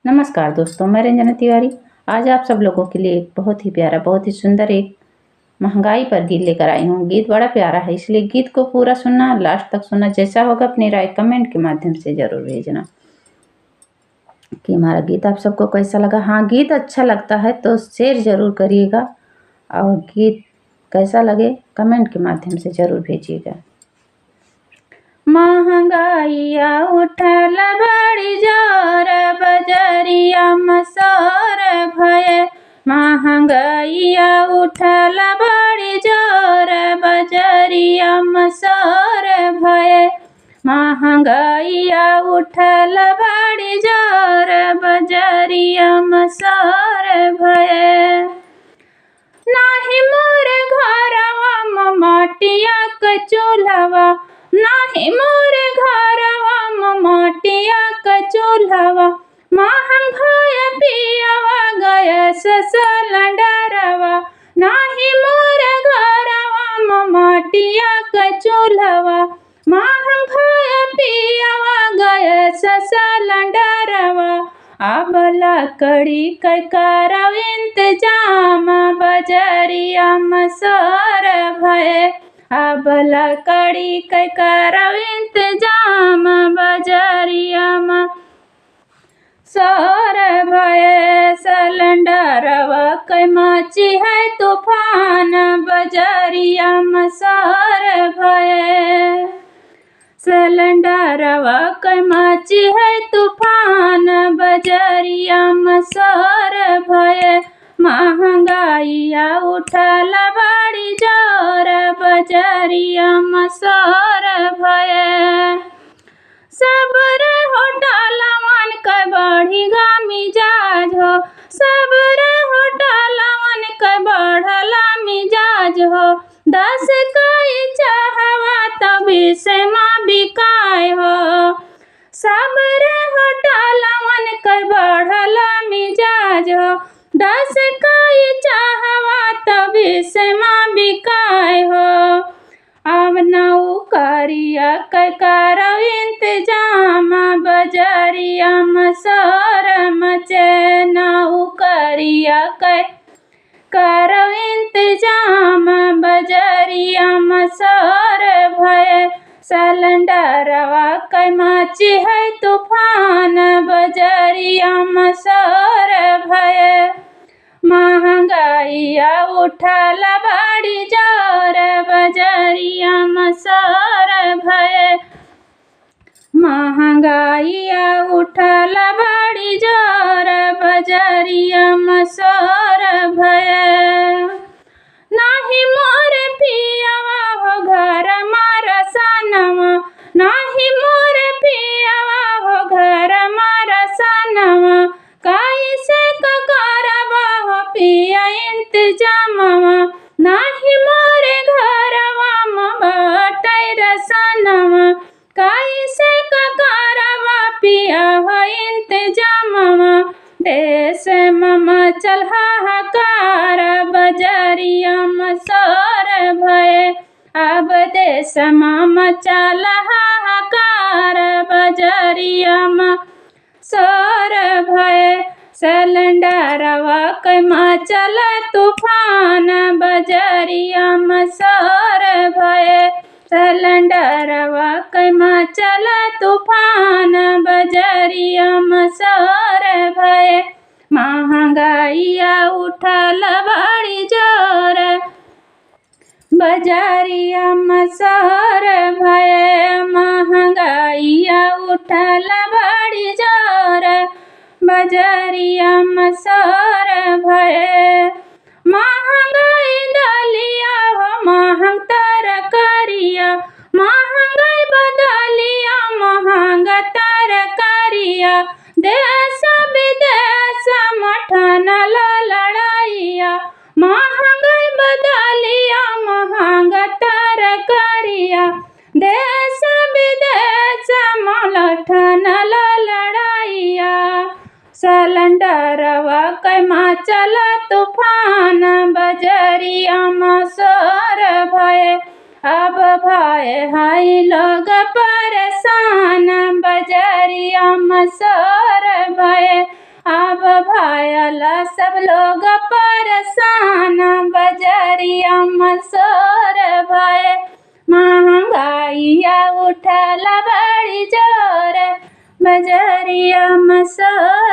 नमस्कार दोस्तों, मैं रंजना तिवारी। आज आप सब लोगों के लिए एक बहुत ही प्यारा, बहुत ही सुंदर एक महंगाई पर गीत लेकर आई हूँ। गीत बड़ा प्यारा है, इसलिए गीत को पूरा सुनना, लास्ट तक सुनना। जैसा होगा अपनी राय कमेंट के माध्यम से जरूर भेजना कि हमारा गीत आप सबको कैसा लगा। हाँ, गीत अच्छा लगता है तो शेयर जरूर करिएगा और गीत कैसा लगे कमेंट के माध्यम से जरूर भेजिएगा। महंगाइया उठल बड़ी जोर, बजरिया मसोर भये। महंगाइया उठल बड़ी जोर, बजरिया मसोर भये। महंगाइया उठल बड़ी जोर, बजरिया मसोर भये। नाही मोर घरवा में माटिया क चूल्हवा, नाही मोर घरवा में माटिया क चूल्हवा। महंग भय पियवा गैस सिलेंडरवा, नाही मोर घरवा में माटिया क चूल्हवा। महंग भय पियवा गैस सिलेंडरवा। अब लकड़ी कै करव इंतजाम, बजरिया मसोर भये। अब लकड़ी कै करव इंतजाम, बजरिया मसोर भये। सिलेंडरवा कै माची है तूफान, बजरिया मसोर भये। सिलेंडरवा कै माची है तूफान, बजरिया मसोर भये। महंगाइया उठल बड़ी जोर, बजरिया मसोर भये। सबरे होटलवन कै बढ़िगा मिजाज हो, सबरे होटलवन कै बढ़ला मिजाज हो। 10 कई चाहवा तभी से माँ बिकाय हो। सबरे होटलवन कै बढ़ला मिजाज हो। 10 कई चाहवा तभी से माँ बिकाय हो। अब नौकरिया कै करव इंतजाम, बजरिया मसोर मचे। नौकरिया कै करव इंतजाम, बजरिया मसोर भये। सिलेंडरवा कै माची है तूफान, बजरिया मसोर भये। महंगाइया उठल बड़ी जोर, बजरिया मसोर भये। महंगाइया उठल बड़ी जोर, बजरिया मसोर भये। नाही मोर पियवा हो घर मारसनवा, नाही मोर पियवा हो घर मारसनवा। कैसे करवा हो पिया इंतजामवा, नाही मोर घरवा में बटै रसनवा। कैसे करवा पिया हो इंतजामवा। देश में मचल हाहाकार, बजरिया मसोर भये। अब देश में मचल हाहाकार, बजरिया मसोर भये। सिलेंडरवा कै मचल तूफान, बजरिया मसोर भये। सिलेंडरवा कै मचल तूफान, बजरिया मसोर भये। महंगाइया उठल बड़ी जोर, बजरिया मसोर भये। महंगाइया उठल बड़ी जोर, बजरिया मसोर भये। महंगाई दलिया हो महंग तरकारिया, महंगाई बदलिया महंग तरकारिया। देश विदेश मठन लड़ाइया, महंगाई बदलिया महंग तरकारिया। देश विदेश मठन लड़ाइया। सिलेंडरवा कै मचल तूफान, बजरिया मसोर भये। अब भये हाय लोग परेशान, बजरिया मसोर भये। भायला सब लोग परेशान, बजरिया मसोर भय महंगाइया उठल बड़ी जोर, बजरिया मसोर